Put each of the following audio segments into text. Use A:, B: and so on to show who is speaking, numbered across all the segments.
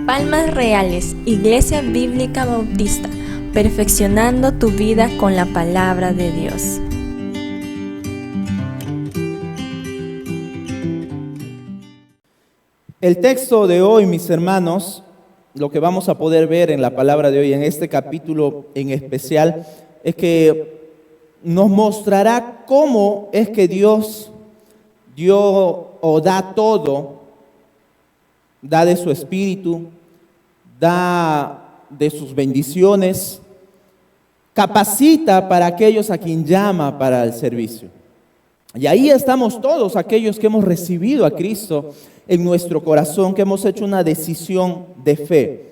A: Palmas Reales, Iglesia Bíblica Bautista, perfeccionando tu vida con la palabra de Dios.
B: El texto de hoy, mis hermanos, lo que vamos a poder ver en la palabra de hoy, en este capítulo en especial, es que nos mostrará cómo es que Dios dio o da todo, da de su espíritu, da de sus bendiciones, capacita para aquellos a quien llama para el servicio. Y ahí estamos todos aquellos que hemos recibido a Cristo en nuestro corazón, que hemos hecho una decisión de fe.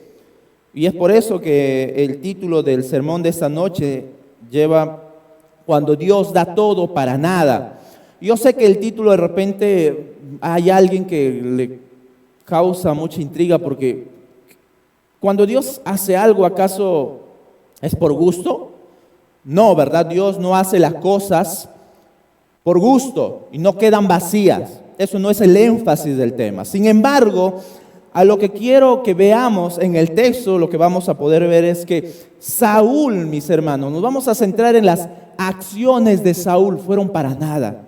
B: Y es por eso que el título del sermón de esta noche lleva Cuando Dios da todo para nada. Yo sé que el título de repente hay alguien que le causa mucha intriga porque cuando Dios hace algo, ¿acaso es por gusto? No, ¿verdad? Dios no hace las cosas por gusto y no quedan vacías. Eso no es el énfasis del tema. Sin embargo, a lo que quiero que veamos en el texto, lo que vamos a poder ver es que Saúl, mis hermanos, nos vamos a centrar en las acciones de Saúl, fueron para nada.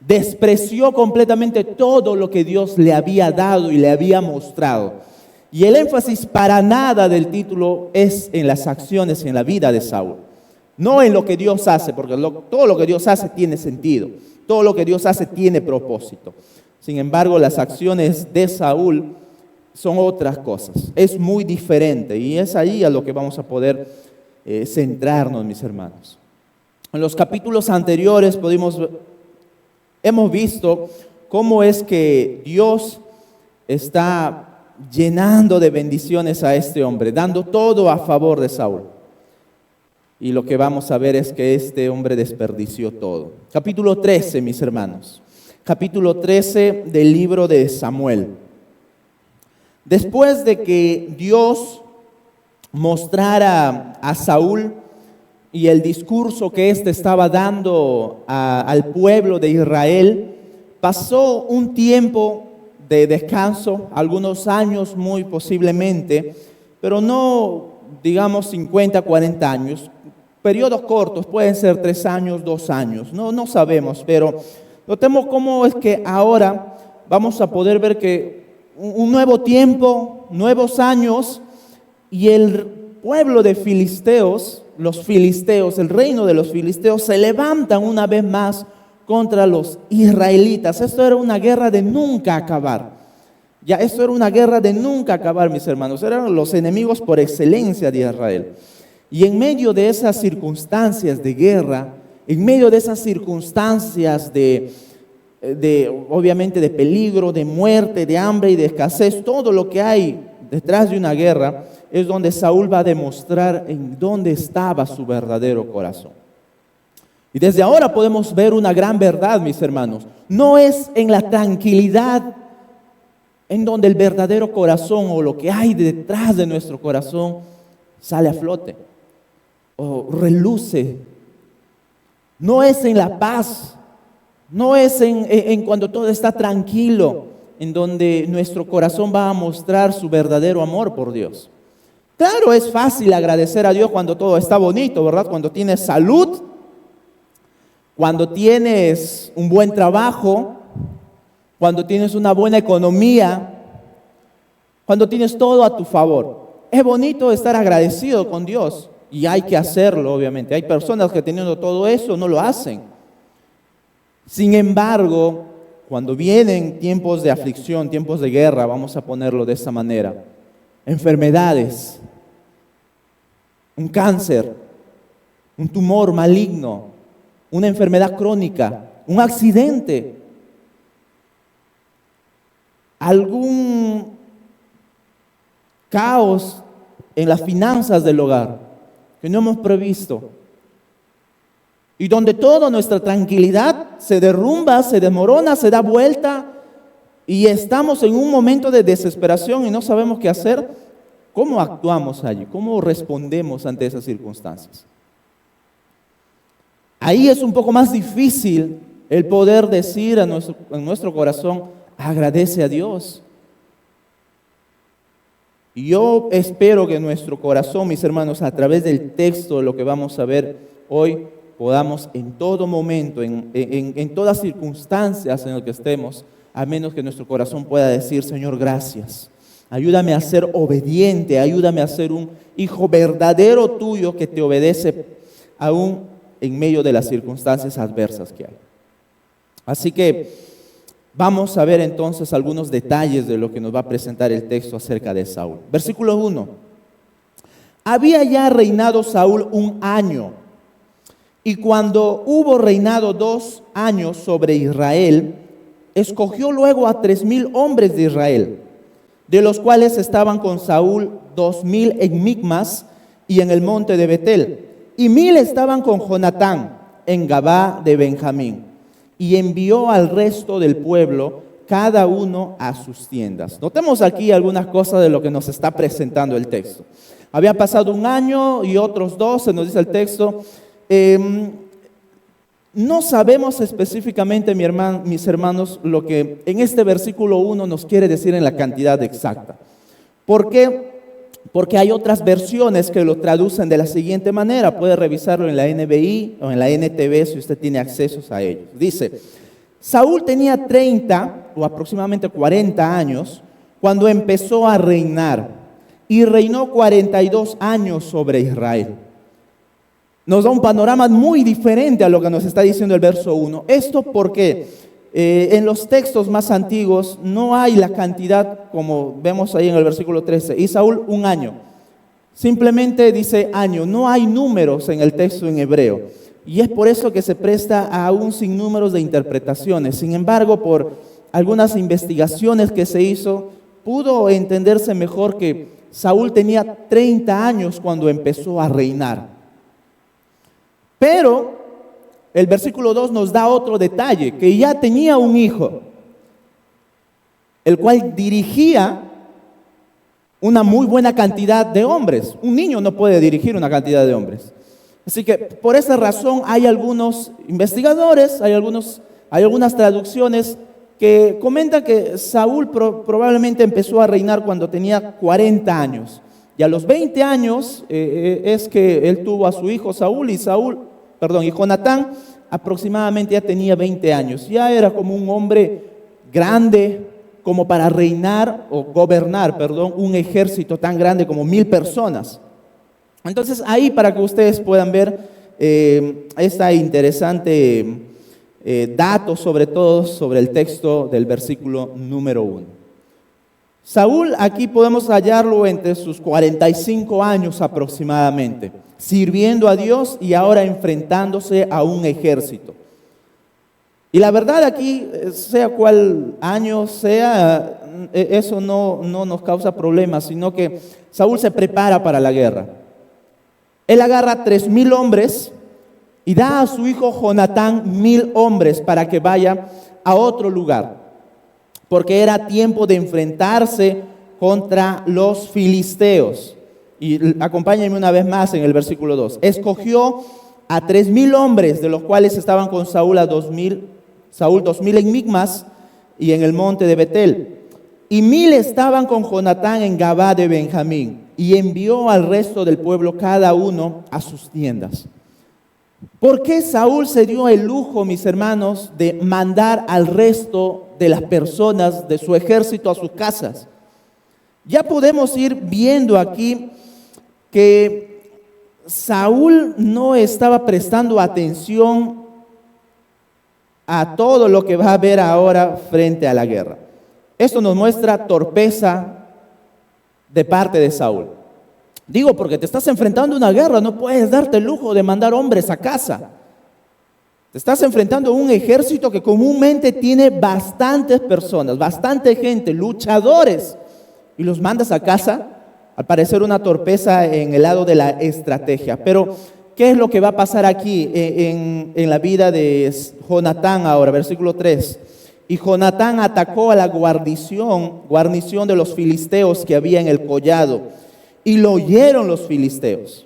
B: Despreció completamente todo lo que Dios le había dado y le había mostrado. Y el énfasis para nada del título es en las acciones en la vida de Saúl. No en lo que Dios hace, porque todo lo que Dios hace tiene sentido. Todo lo que Dios hace tiene propósito. Sin embargo, las acciones de Saúl son otras cosas. Es muy diferente y es ahí a lo que vamos a poder centrarnos, mis hermanos. En los capítulos anteriores hemos visto cómo es que Dios está llenando de bendiciones a este hombre, dando todo a favor de Saúl. Y lo que vamos a ver es que este hombre desperdició todo. Capítulo 13, mis hermanos. Capítulo 13 del libro de Samuel. Después de que Dios mostrara a Saúl y el discurso que éste estaba dando al pueblo de Israel, pasó un tiempo de descanso, algunos años muy posiblemente, pero no digamos 50, 40 años, periodos cortos, pueden ser 3 años, 2 años, no sabemos, pero notemos cómo es que ahora vamos a poder ver que un nuevo tiempo, nuevos años, y el pueblo de filisteos, los filisteos, el reino de los filisteos se levantan una vez más contra los israelitas. Esto era una guerra de nunca acabar. Ya, esto era una guerra de nunca acabar, mis hermanos. Eran los enemigos por excelencia de Israel. Y en medio de esas circunstancias de guerra, en medio de esas circunstancias obviamente de peligro, de muerte, de hambre y de escasez, todo lo que hay detrás de una guerra, es donde Saúl va a demostrar en dónde estaba su verdadero corazón. Y desde ahora podemos ver una gran verdad, mis hermanos. No es en la tranquilidad en donde el verdadero corazón o lo que hay detrás de nuestro corazón sale a flote o reluce. No es en la paz, no es en cuando todo está tranquilo, en donde nuestro corazón va a mostrar su verdadero amor por Dios. Claro, es fácil agradecer a Dios cuando todo está bonito, ¿verdad? Cuando tienes salud, cuando tienes un buen trabajo, cuando tienes una buena economía, cuando tienes todo a tu favor. Es bonito estar agradecido con Dios y hay que hacerlo, obviamente. Hay personas que teniendo todo eso no lo hacen. Sin embargo, cuando vienen tiempos de aflicción, tiempos de guerra, vamos a ponerlo de esta manera, enfermedades, un cáncer, un tumor maligno, una enfermedad crónica, un accidente, algún caos en las finanzas del hogar que no hemos previsto y donde toda nuestra tranquilidad se derrumba, se desmorona, se da vuelta y estamos en un momento de desesperación y no sabemos qué hacer. ¿Cómo actuamos allí? ¿Cómo respondemos ante esas circunstancias? Ahí es un poco más difícil el poder decir en nuestro corazón, agradece a Dios. Y yo espero que en nuestro corazón, mis hermanos, a través del texto de lo que vamos a ver hoy, podamos en todo momento, en todas circunstancias en las que estemos, a menos que nuestro corazón pueda decir, Señor, gracias. Ayúdame a ser obediente, ayúdame a ser un hijo verdadero tuyo que te obedece aún en medio de las circunstancias adversas que hay. Así que vamos a ver entonces algunos detalles de lo que nos va a presentar el texto acerca de Saúl. Versículo 1. Había ya reinado Saúl 1 año, y cuando hubo reinado 2 años sobre Israel, escogió luego a 3,000 hombres de Israel, de los cuales estaban con Saúl 2,000 en Micmas y en el monte de Betel, y 1,000 estaban con Jonatán en Gabá de Benjamín, y envió al resto del pueblo, cada uno a sus tiendas. Notemos aquí algunas cosas de lo que nos está presentando el texto. Había pasado 1 año y otros 2, se nos dice el texto. No sabemos específicamente, mis hermanos, lo que en este versículo 1 nos quiere decir en la cantidad exacta. ¿Por qué? Porque hay otras versiones que lo traducen de la siguiente manera. Puede revisarlo en la NBI o en la NTV si usted tiene acceso a ellos. Dice, Saúl tenía 30 o aproximadamente 40 años cuando empezó a reinar y reinó 42 años sobre Israel. Nos da un panorama muy diferente a lo que nos está diciendo el verso 1. Esto porque en los textos más antiguos no hay la cantidad como vemos ahí en el versículo 13. Y Saúl 1 año. Simplemente dice año. No hay números en el texto en hebreo. Y es por eso que se presta a un sinnúmero de interpretaciones. Sin embargo, por algunas investigaciones que se hizo, pudo entenderse mejor que Saúl tenía 30 años cuando empezó a reinar. Pero el versículo 2 nos da otro detalle, que ya tenía un hijo, el cual dirigía una muy buena cantidad de hombres. Un niño no puede dirigir una cantidad de hombres. Así que por esa razón hay algunos investigadores, hay algunas traducciones que comentan que Saúl probablemente empezó a reinar cuando tenía 40 años. Y a los 20 años es que él tuvo a su hijo Saúl, y Jonatán aproximadamente ya tenía 20 años. Ya era como un hombre grande como para reinar o gobernar, un ejército tan grande como 1,000 personas. Entonces ahí para que ustedes puedan ver esta interesante dato sobre todo sobre el texto del versículo número 1. Saúl aquí podemos hallarlo entre sus 45 años aproximadamente, sirviendo a Dios y ahora enfrentándose a un ejército. Y la verdad aquí, sea cual año sea, eso no nos causa problemas, sino que Saúl se prepara para la guerra. Él agarra 3,000 hombres y da a su hijo Jonatán 1,000 hombres para que vaya a otro lugar, porque era tiempo de enfrentarse contra los filisteos. Y acompáñenme una vez más en el versículo 2. Escogió a 3,000 hombres, de los cuales estaban con Saúl 2,000 en Micmas y en el monte de Betel. Y 1,000 estaban con Jonatán en Gabá de Benjamín. Y envió al resto del pueblo cada uno a sus tiendas. ¿Por qué Saúl se dio el lujo, mis hermanos, de mandar al resto de las personas de su ejército a sus casas? Ya podemos ir viendo aquí que Saúl no estaba prestando atención a todo lo que va a ver ahora frente a la guerra. Esto nos muestra torpeza de parte de Saúl. Digo, porque te estás enfrentando a una guerra, no puedes darte el lujo de mandar hombres a casa. Te estás enfrentando a un ejército que comúnmente tiene bastantes personas, bastante gente, luchadores, y los mandas a casa. Al parecer una torpeza en el lado de la estrategia. Pero, ¿qué es lo que va a pasar aquí en la vida de Jonatán ahora? Versículo 3. Y Jonatán atacó a la guarnición de los filisteos que había en el collado, y lo oyeron los filisteos.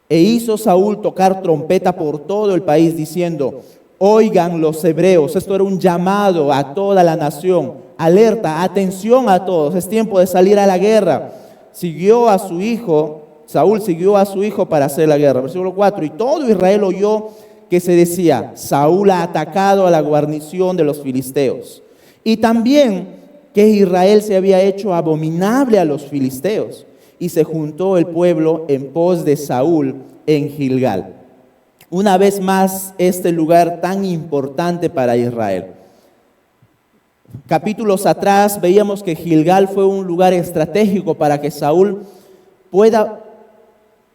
B: E hizo Saúl tocar trompeta por todo el país, diciendo: Oigan los hebreos, esto era un llamado a toda la nación, alerta, atención a todos, es tiempo de salir a la guerra. Saúl siguió a su hijo para hacer la guerra. Versículo 4, y todo Israel oyó que se decía, Saúl ha atacado a la guarnición de los filisteos. Y también que Israel se había hecho abominable a los filisteos. Y se juntó el pueblo en pos de Saúl en Gilgal. Una vez más, este lugar tan importante para Israel. Capítulos atrás veíamos que Gilgal fue un lugar estratégico para que Saúl pueda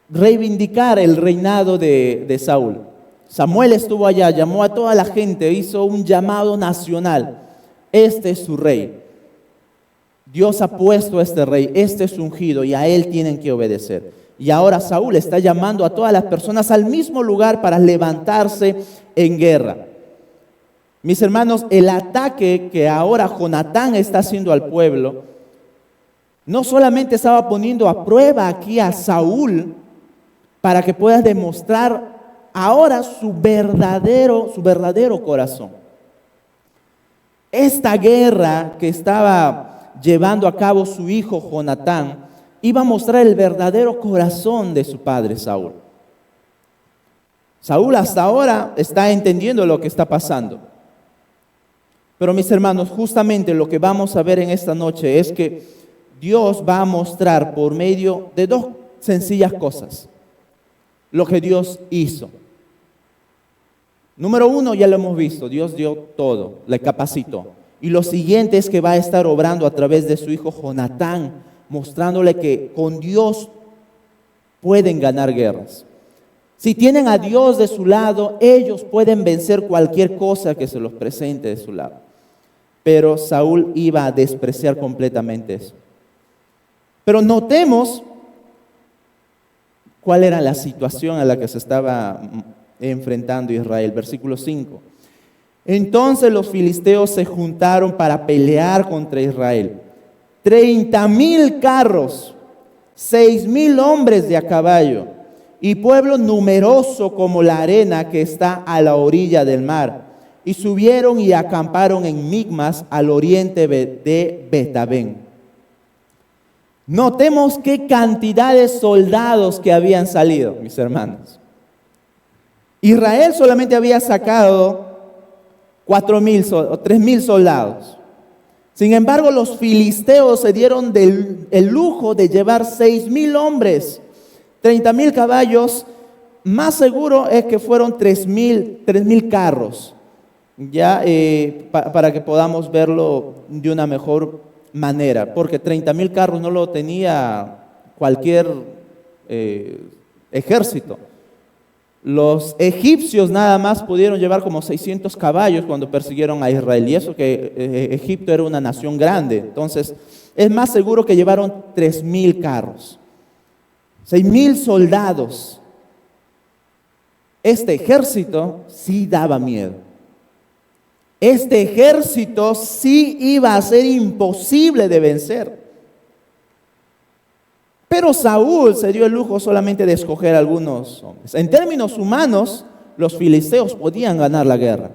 B: reivindicar el reinado de Saúl. Samuel estuvo allá, llamó a toda la gente, hizo un llamado nacional. Este es su rey. Dios ha puesto a este rey, este es su ungido y a él tienen que obedecer. Y ahora Saúl está llamando a todas las personas al mismo lugar para levantarse en guerra. Mis hermanos, el ataque que ahora Jonatán está haciendo al pueblo, no solamente estaba poniendo a prueba aquí a Saúl para que pueda demostrar ahora su verdadero corazón. Esta guerra que estaba llevando a cabo su hijo Jonatán iba a mostrar el verdadero corazón de su padre Saúl. Saúl hasta ahora está entendiendo lo que está pasando. Pero mis hermanos, justamente lo que vamos a ver en esta noche es que Dios va a mostrar por medio de dos sencillas cosas lo que Dios hizo. Número uno, ya lo hemos visto, Dios dio todo, le capacitó. Y lo siguiente es que va a estar obrando a través de su hijo Jonatán, mostrándole que con Dios pueden ganar guerras. Si tienen a Dios de su lado, ellos pueden vencer cualquier cosa que se los presente de su lado. Pero Saúl iba a despreciar completamente eso. Pero notemos cuál era la situación a la que se estaba enfrentando Israel. Versículo 5. Entonces los filisteos se juntaron para pelear contra Israel. 30,000 carros, 6,000 hombres de a caballo y pueblo numeroso como la arena que está a la orilla del mar. Y subieron y acamparon en Migmas al oriente de Betabén. Notemos qué cantidad de soldados que habían salido, mis hermanos. Israel solamente había sacado 4,000 o 3,000 soldados. Sin embargo, los filisteos se dieron el lujo de llevar 6,000 hombres, 30,000 caballos. Más seguro es que fueron 3,000 carros, ya para que podamos verlo de una mejor manera, porque 30,000 carros no lo tenía cualquier ejército. Los egipcios nada más pudieron llevar como 600 caballos cuando persiguieron a Israel, y eso que Egipto era una nación grande. Entonces es más seguro que llevaron 3,000 carros, 6,000 soldados. Este ejército sí daba miedo. Este ejército sí iba a ser imposible de vencer. Pero Saúl se dio el lujo solamente de escoger algunos hombres. En términos humanos, los filisteos podían ganar la guerra.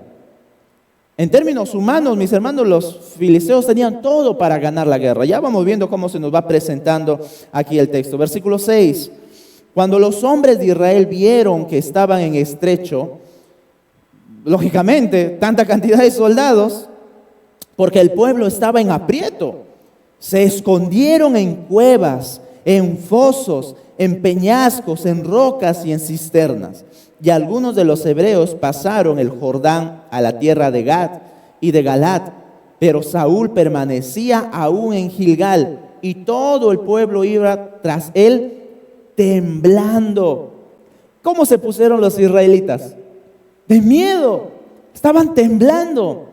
B: En términos humanos, mis hermanos, los filisteos tenían todo para ganar la guerra. Ya vamos viendo cómo se nos va presentando aquí el texto. Versículo 6. Cuando los hombres de Israel vieron que estaban en estrecho, lógicamente, tanta cantidad de soldados, porque el pueblo estaba en aprieto, se escondieron en cuevas, en fosos, en peñascos, en rocas y en cisternas. Y algunos de los hebreos pasaron el Jordán a la tierra de Gad y de Galat, pero Saúl permanecía aún en Gilgal y todo el pueblo iba tras él temblando. ¿Cómo se pusieron los israelitas? De miedo, estaban temblando.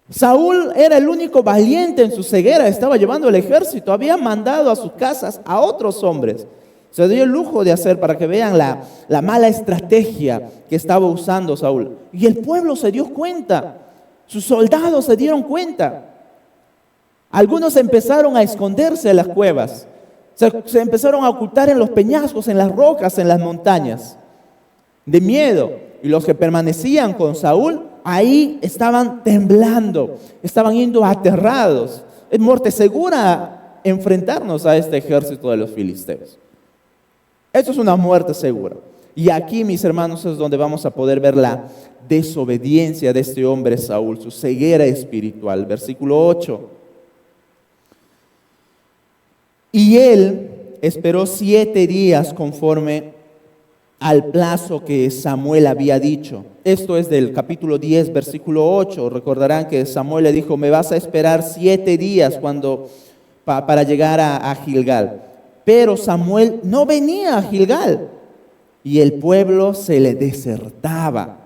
B: Saúl era el único valiente en su ceguera, estaba llevando el ejército, había mandado a sus casas a otros hombres. Se dio el lujo de hacer para que vean la mala estrategia que estaba usando Saúl. Y el pueblo se dio cuenta, sus soldados se dieron cuenta. Algunos empezaron a esconderse en las cuevas, se empezaron a ocultar en los peñascos, en las rocas, en las montañas, de miedo. y los que permanecían con Saúl, ahí estaban temblando, estaban yendo aterrados. Es muerte segura enfrentarnos a este ejército de los filisteos. Esto es una muerte segura. Y aquí, mis hermanos, es donde vamos a poder ver la desobediencia de este hombre Saúl, su ceguera espiritual. Versículo 8. Y él esperó 7 días conforme al plazo que Samuel había dicho. Esto es del capítulo 10, versículo 8. Recordarán que Samuel le dijo, me vas a esperar 7 días para llegar a Gilgal. Pero Samuel no venía a Gilgal y el pueblo se le desertaba.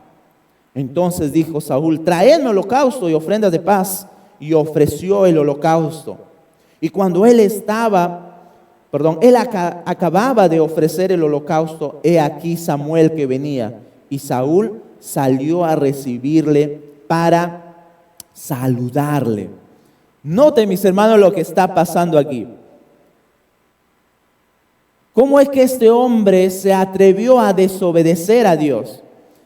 B: Entonces dijo Saúl, traedme holocausto y ofrendas de paz. Y ofreció el holocausto. Y cuando él acababa de ofrecer el holocausto, he aquí Samuel que venía. Y Saúl salió a recibirle para saludarle. Noten, mis hermanos, lo que está pasando aquí. ¿Cómo es que este hombre se atrevió a desobedecer a Dios?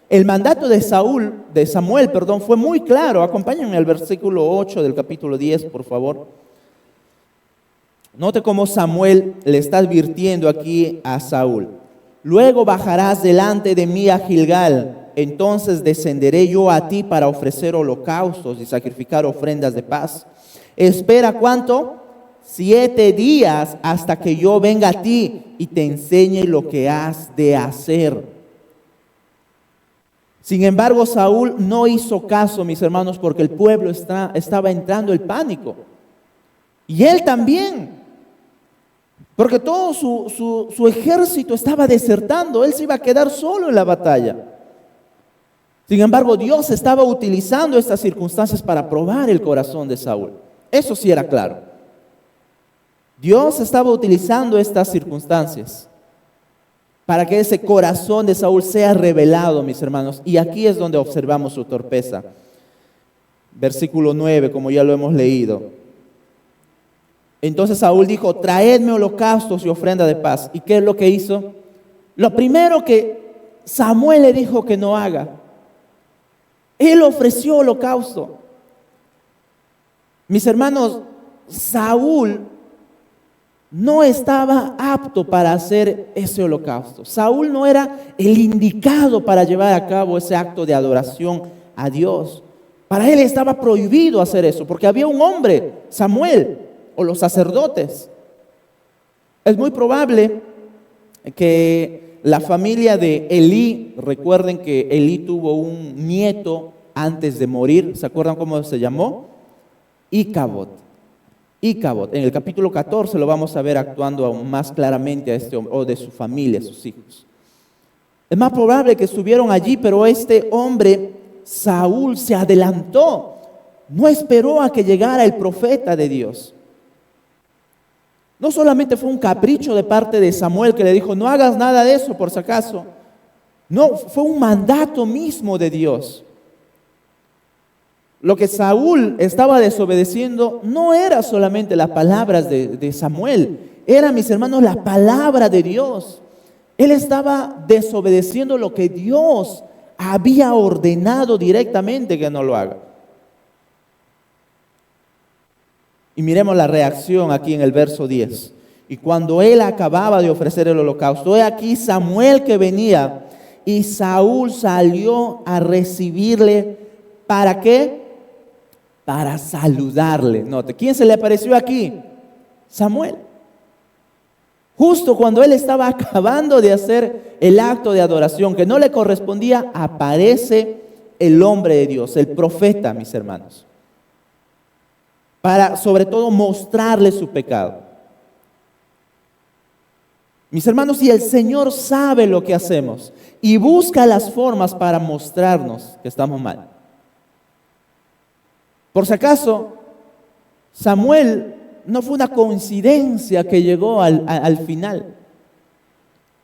B: El mandato de Samuel, fue muy claro. Acompáñenme al versículo 8 del capítulo 10, por favor. Note cómo Samuel le está advirtiendo aquí a Saúl. Luego bajarás delante de mí a Gilgal, entonces descenderé yo a ti para ofrecer holocaustos y sacrificar ofrendas de paz. Espera, ¿cuánto? 7 días hasta que yo venga a ti y te enseñe lo que has de hacer. Sin embargo, Saúl no hizo caso, mis hermanos, porque el pueblo estaba entrando en pánico. Y él también, porque todo su ejército estaba desertando. Él se iba a quedar solo en la batalla. Sin embargo, Dios estaba utilizando estas circunstancias para probar el corazón de Saúl. Eso sí era claro. Dios estaba utilizando estas circunstancias para que ese corazón de Saúl sea revelado, mis hermanos. Y aquí es donde observamos su torpeza. Versículo 9, como ya lo hemos leído. Entonces Saúl dijo, traedme holocaustos y ofrenda de paz. ¿Y qué es lo que hizo? Lo primero que Samuel le dijo que no haga. Él ofreció holocausto. Mis hermanos, Saúl no estaba apto para hacer ese holocausto. Saúl no era el indicado para llevar a cabo ese acto de adoración a Dios. Para él estaba prohibido hacer eso, porque había un hombre, Samuel, o los sacerdotes. Es muy probable que la familia de Elí, recuerden que Elí tuvo un nieto antes de morir. ¿Se acuerdan cómo se llamó? Icabod. En el capítulo 14 lo vamos a ver actuando aún más claramente a este hombre, o de su familia, sus hijos. Es más probable que estuvieron allí, pero este hombre, Saúl, se adelantó. No esperó a que llegara el profeta de Dios. No solamente fue un capricho de parte de Samuel que le dijo, no hagas nada de eso por si acaso. No, fue un mandato mismo de Dios. Lo que Saúl estaba desobedeciendo no era solamente las palabras de Samuel, era, mis hermanos, la palabra de Dios. Él estaba desobedeciendo lo que Dios había ordenado directamente que no lo haga. Y miremos la reacción aquí en el verso 10. Y cuando él acababa de ofrecer el holocausto, he aquí Samuel que venía, y Saúl salió a recibirle. ¿Para qué? Para saludarle. Note, ¿quién se le apareció aquí? Samuel. Justo cuando él estaba acabando de hacer el acto de adoración que no le correspondía, aparece el hombre de Dios, el profeta, mis hermanos, para sobre todo mostrarle su pecado. Mis hermanos, si el Señor sabe lo que hacemos y busca las formas para mostrarnos que estamos mal. Por si acaso, Samuel no fue una coincidencia que llegó al final,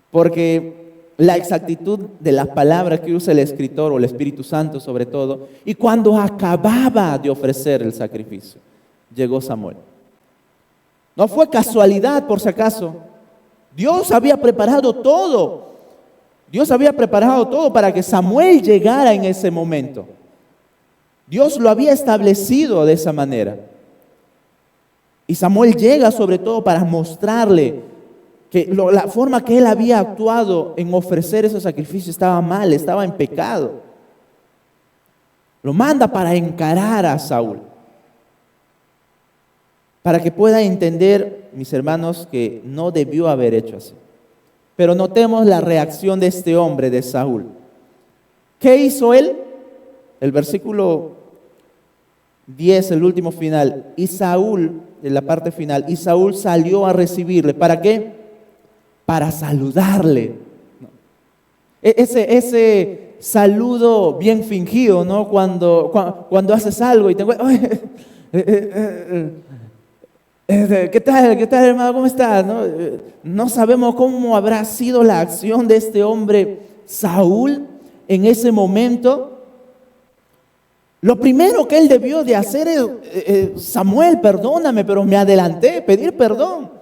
B: porque la exactitud de las palabras que usa el escritor o el Espíritu Santo sobre todo, y cuando acababa de ofrecer el sacrificio, llegó Samuel. No fue casualidad, por si acaso. Dios había preparado todo. Dios había preparado todo para que Samuel llegara en ese momento. Dios lo había establecido de esa manera. Y Samuel llega sobre todo para mostrarle que la forma que él había actuado en ofrecer ese sacrificio estaba mal, estaba en pecado. Lo manda para encarar a Saúl, para que pueda entender, mis hermanos, que no debió haber hecho así. Pero notemos la reacción de este hombre, de Saúl. ¿Qué hizo él? El versículo 10, el último final. Y Saúl, en la parte final, y Saúl salió a recibirle. ¿Para qué? Para saludarle. Ese saludo bien fingido, ¿no? Cuando haces algo y te encuentras, ¿qué tal, hermano? ¿Cómo estás? No sabemos cómo habrá sido la acción de este hombre Saúl en ese momento. Lo primero que él debió de hacer es, Samuel, perdóname, pero me adelanté, pedir perdón.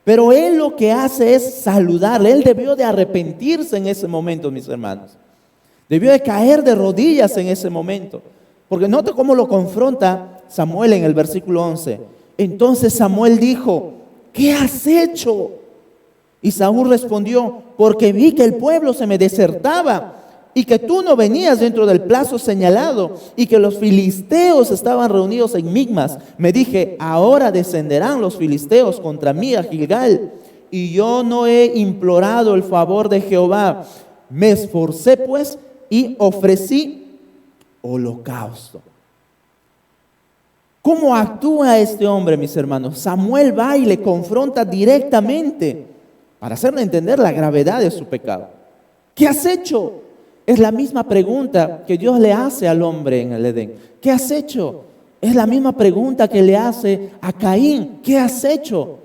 B: Pero él lo que hace es saludarle. Él debió de arrepentirse en ese momento, mis hermanos. Debió de caer de rodillas en ese momento. Porque nota cómo lo confronta Samuel en el versículo 11. Entonces Samuel dijo, ¿qué has hecho? Y Saúl respondió, porque vi que el pueblo se me desertaba y que tú no venías dentro del plazo señalado y que los filisteos estaban reunidos en Migmas. Me dije, ahora descenderán los filisteos contra mí a Gilgal y yo no he implorado el favor de Jehová. Me esforcé pues y ofrecí holocausto. ¿Cómo actúa este hombre, mis hermanos? Samuel va y le confronta directamente para hacerle entender la gravedad de su pecado. ¿Qué has hecho? Es la misma pregunta que Dios le hace al hombre en el Edén. ¿Qué has hecho? Es la misma pregunta que le hace a Caín. ¿Qué has hecho?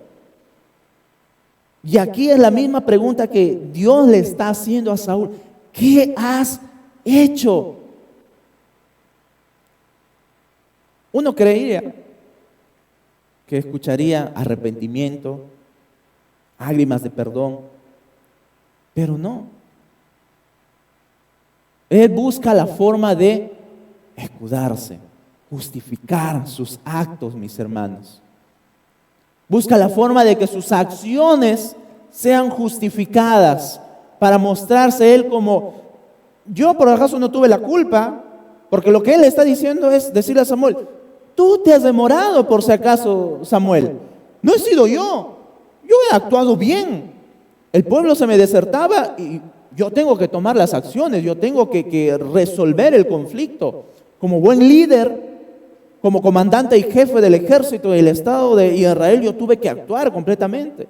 B: Y aquí es la misma pregunta que Dios le está haciendo a Saúl. ¿Qué has hecho? Uno creería que escucharía arrepentimiento, lágrimas de perdón, pero no. Él busca la forma de escudarse, justificar sus actos, mis hermanos. Busca la forma de que sus acciones sean justificadas para mostrarse él como, yo por acaso no tuve la culpa, porque lo que él está diciendo es decirle a Samuel, tú te has demorado por si acaso, Samuel. No he sido yo he actuado bien. El pueblo se me desertaba y yo tengo que tomar las acciones, yo tengo que resolver el conflicto. Como buen líder, como comandante y jefe del ejército del Estado de Israel, yo tuve que actuar completamente.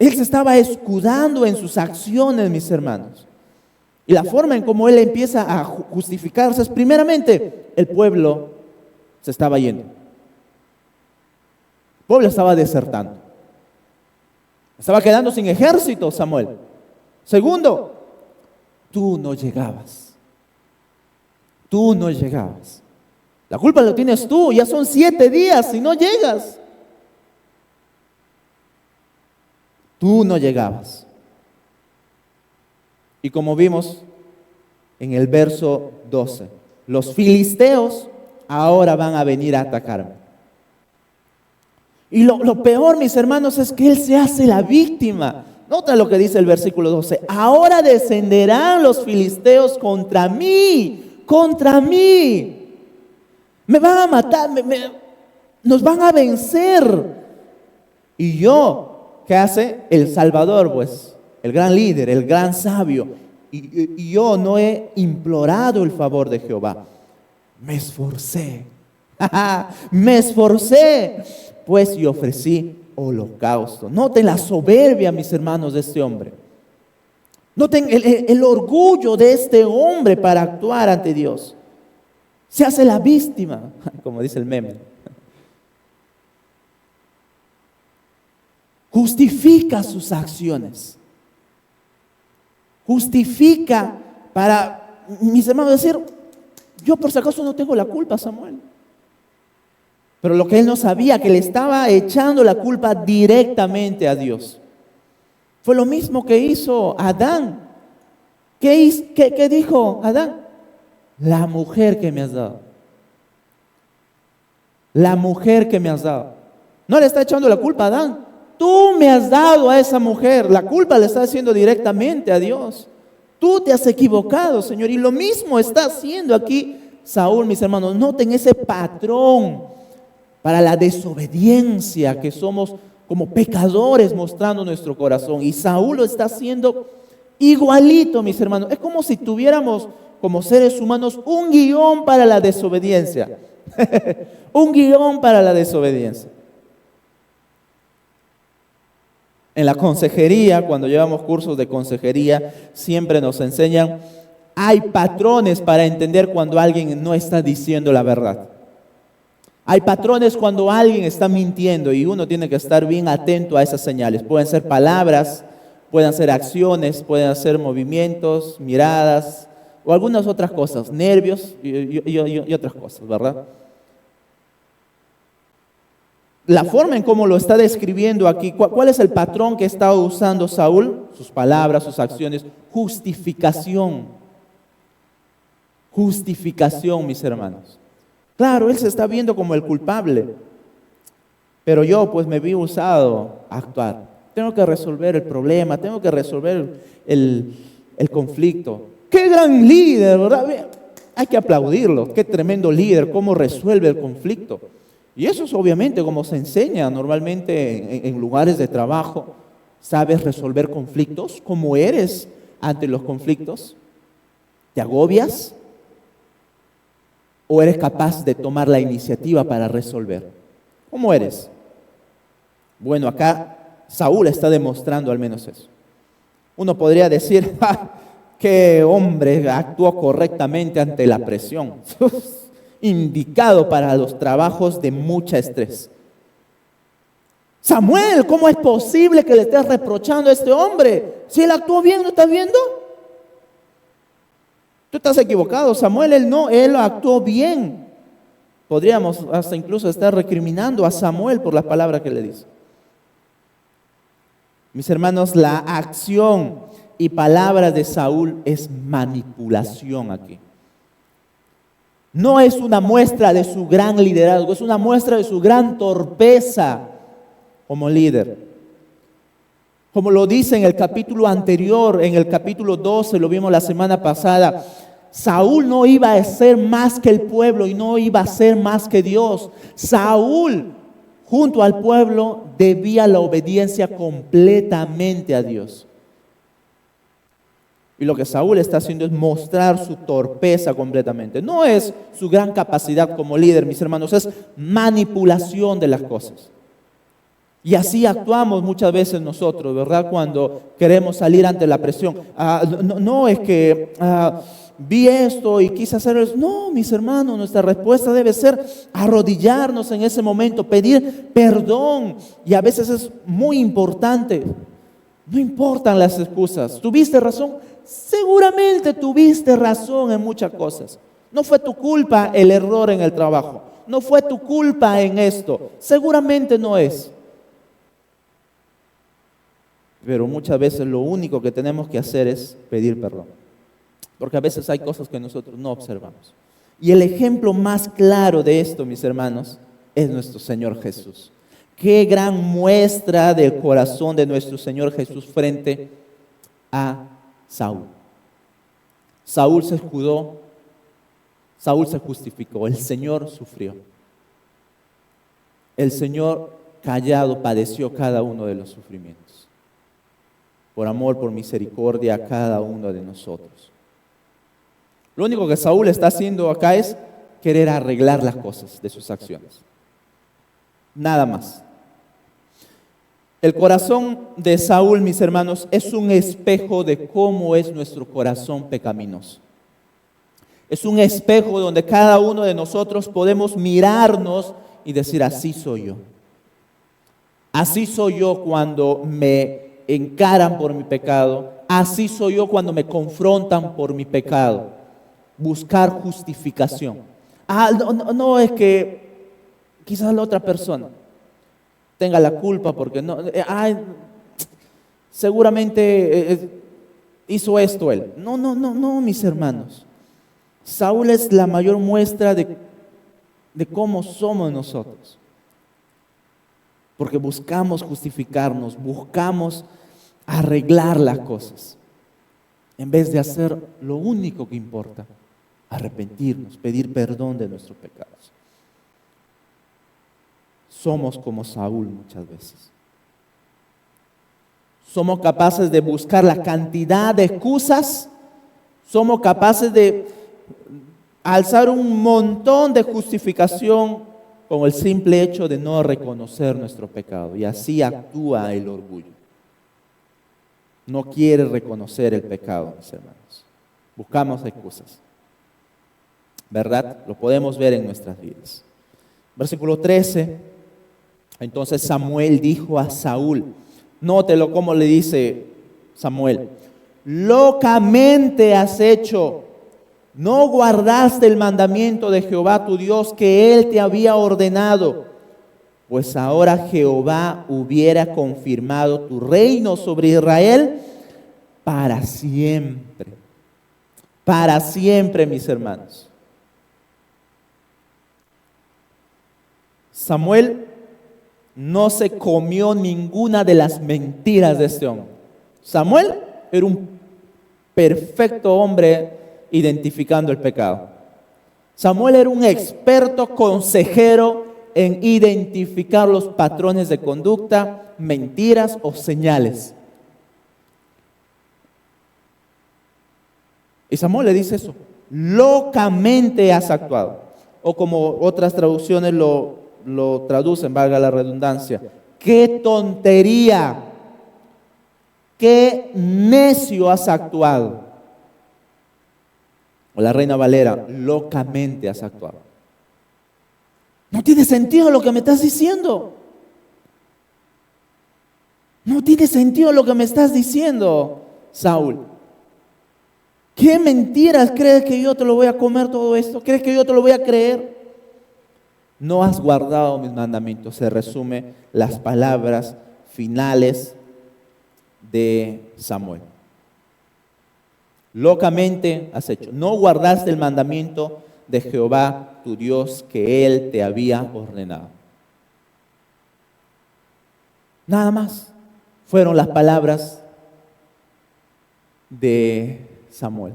B: Él se estaba escudando en sus acciones, mis hermanos. Y la forma en cómo él empieza a justificarse es, primeramente, el pueblo se estaba yendo. El pueblo estaba desertando. Estaba quedando sin ejército, Samuel. Segundo, tú no llegabas. Tú no llegabas. La culpa lo tienes tú. Ya son 7 días y no llegas. Tú no llegabas. Y como vimos en el verso 12, los filisteos ahora van a venir a atacarme. Y lo peor, mis hermanos, es que él se hace la víctima. Nota lo que dice el versículo 12. Ahora descenderán los filisteos contra mí. Contra mí. Me van a matar. Nos van a vencer. Y yo, ¿qué hace? El Salvador, pues. El gran líder, el gran sabio. Y yo no he implorado el favor de Jehová. Me esforcé. Me esforcé. Pues y ofrecí holocausto. Noten la soberbia, mis hermanos, de este hombre. Noten el orgullo de este hombre para actuar ante Dios. Se hace la víctima, como dice el meme. Justifica sus acciones. Justifica para, mis hermanos, decir, yo por si acaso no tengo la culpa, Samuel. Pero lo que él no sabía, que le estaba echando la culpa directamente a Dios. Fue lo mismo que hizo Adán. ¿Qué dijo Adán? La mujer que me has dado. La mujer que me has dado. No le está echando la culpa a Adán. Tú me has dado a esa mujer. La culpa le está haciendo directamente a Dios. Tú te has equivocado, Señor. Y lo mismo está haciendo aquí Saúl, mis hermanos. Noten ese patrón para la desobediencia, que somos como pecadores mostrando nuestro corazón. Y Saúl lo está haciendo igualito, mis hermanos. Es como si tuviéramos como seres humanos un guión para la desobediencia. Un guión para la desobediencia. En la consejería, cuando llevamos cursos de consejería, siempre nos enseñan, hay patrones para entender cuando alguien no está diciendo la verdad. Hay patrones cuando alguien está mintiendo y uno tiene que estar bien atento a esas señales. Pueden ser palabras, pueden ser acciones, pueden ser movimientos, miradas o algunas otras cosas, nervios y otras cosas, ¿verdad? La forma en cómo lo está describiendo aquí, ¿cuál es el patrón que está usando Saúl? Sus palabras, sus acciones, justificación. Justificación, mis hermanos. Claro, él se está viendo como el culpable, pero yo pues me vi usado a actuar. Tengo que resolver el problema, tengo que resolver el conflicto. ¡Qué gran líder!, ¿verdad? Hay que aplaudirlo, qué tremendo líder, cómo resuelve el conflicto. Y eso es obviamente como se enseña normalmente en lugares de trabajo. ¿Sabes resolver conflictos? ¿Cómo eres ante los conflictos? ¿Te agobias? ¿O eres capaz de tomar la iniciativa para resolver? ¿Cómo eres? Bueno, acá Saúl está demostrando al menos eso. Uno podría decir, qué hombre actuó correctamente ante la presión. Indicado para los trabajos de mucha estrés. Samuel, ¿cómo es posible que le estés reprochando a este hombre? Si él actuó bien, ¿no estás viendo? Tú estás equivocado, Samuel, él actuó bien. Podríamos hasta incluso estar recriminando a Samuel por las palabras que le dice. Mis hermanos, la acción y palabras de Saúl es manipulación aquí. No es una muestra de su gran liderazgo, es una muestra de su gran torpeza como líder. Como lo dice en el capítulo anterior, en el capítulo 12, lo vimos la semana pasada, Saúl no iba a ser más que el pueblo y no iba a ser más que Dios. Saúl, junto al pueblo, debía la obediencia completamente a Dios. Y lo que Saúl está haciendo es mostrar su torpeza completamente. No es su gran capacidad como líder, mis hermanos, es manipulación de las cosas. Y así actuamos muchas veces nosotros, ¿verdad? Cuando queremos salir ante la presión. No es que vi esto y quise hacer eso. No, mis hermanos, nuestra respuesta debe ser arrodillarnos en ese momento, pedir perdón. Y a veces es muy importante. No importan las excusas. ¿Tuviste razón? Seguramente tuviste razón en muchas cosas. No fue tu culpa el error en el trabajo. No fue tu culpa en esto. Seguramente no es. Pero muchas veces lo único que tenemos que hacer es pedir perdón. Porque a veces hay cosas que nosotros no observamos. Y el ejemplo más claro de esto, mis hermanos, es nuestro Señor Jesús. Qué gran muestra del corazón de nuestro Señor Jesús frente a Saúl. Saúl se escudó, Saúl se justificó, el Señor sufrió. El Señor callado padeció cada uno de los sufrimientos. Por amor, por misericordia a cada uno de nosotros. Lo único que Saúl está haciendo acá es querer arreglar las cosas de sus acciones. Nada más. El corazón de Saúl, mis hermanos, es un espejo de cómo es nuestro corazón pecaminoso. Es un espejo donde cada uno de nosotros podemos mirarnos y decir, así soy yo. Así soy yo cuando me encaran por mi pecado. Así soy yo cuando me confrontan por mi pecado. Buscar justificación. No es que quizás la otra persona tenga la culpa porque no. seguramente hizo esto él. No, mis hermanos. Saúl es la mayor muestra de cómo somos nosotros. Porque buscamos justificarnos, buscamos arreglar las cosas, en vez de hacer lo único que importa, arrepentirnos, pedir perdón de nuestros pecados. Somos como Saúl muchas veces. Somos capaces de buscar la cantidad de excusas, somos capaces de alzar un montón de justificación con el simple hecho de no reconocer nuestro pecado. Y así actúa el orgullo. No quiere reconocer el pecado, mis hermanos. Buscamos excusas. ¿Verdad? Lo podemos ver en nuestras vidas. Versículo 13. Entonces Samuel dijo a Saúl, nótelo cómo le dice Samuel: locamente has hecho, no guardaste el mandamiento de Jehová tu Dios que Él te había ordenado, pues ahora Jehová hubiera confirmado tu reino sobre Israel para siempre. Para siempre, mis hermanos. Samuel no se comió ninguna de las mentiras de este hombre. Samuel era un perfecto hombre identificando el pecado. Samuel era un experto consejero en identificar los patrones de conducta, mentiras o señales. Y Samuel le dice eso: locamente has actuado. O como otras traducciones lo traducen, valga la redundancia, qué tontería, qué necio has actuado. O la Reina Valera, locamente has actuado. No tiene sentido lo que me estás diciendo. No tiene sentido lo que me estás diciendo, Saúl. ¿Qué mentiras crees que yo te lo voy a comer todo esto? ¿Crees que yo te lo voy a creer? No has guardado mis mandamientos. Se resume las palabras finales de Samuel. Locamente has hecho. No guardaste el mandamiento de Jehová tu Dios que Él te había ordenado. Nada más. Fueron las palabras de Samuel.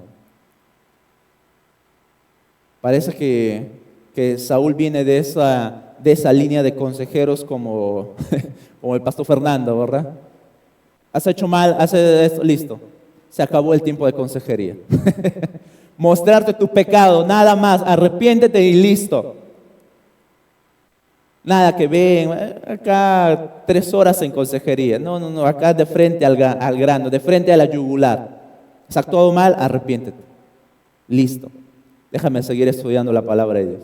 B: Parece que Saúl viene de esa línea de consejeros como el pastor Fernando, ¿verdad? Has hecho mal, hace esto, listo. Se acabó el tiempo de consejería. Mostrarte tu pecado, nada más, arrepiéntete y listo. Nada que ven, acá 3 horas en consejería. No, acá de frente al grano, de frente a la yugular. ¿Has actuado mal? Arrepiéntete. Listo. Déjame seguir estudiando la palabra de Dios.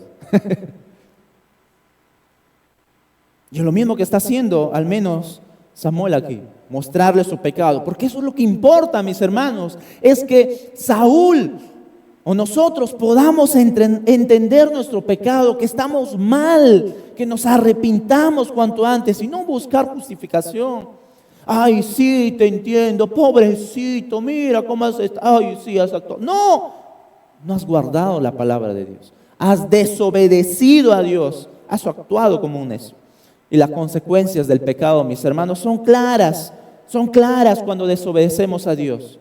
B: Y es lo mismo que está haciendo, al menos Samuel aquí, mostrarle su pecado. Porque eso es lo que importa, mis hermanos. Es que Saúl o nosotros podamos entender nuestro pecado, que estamos mal, que nos arrepintamos cuanto antes y no buscar justificación. Ay, sí, te entiendo, pobrecito, mira cómo has estado. Ay, sí, has actuado. No has guardado la palabra de Dios. Has desobedecido a Dios. Has actuado como un necio. Y las consecuencias del pecado, mis hermanos, son claras. Son claras cuando desobedecemos a Dios.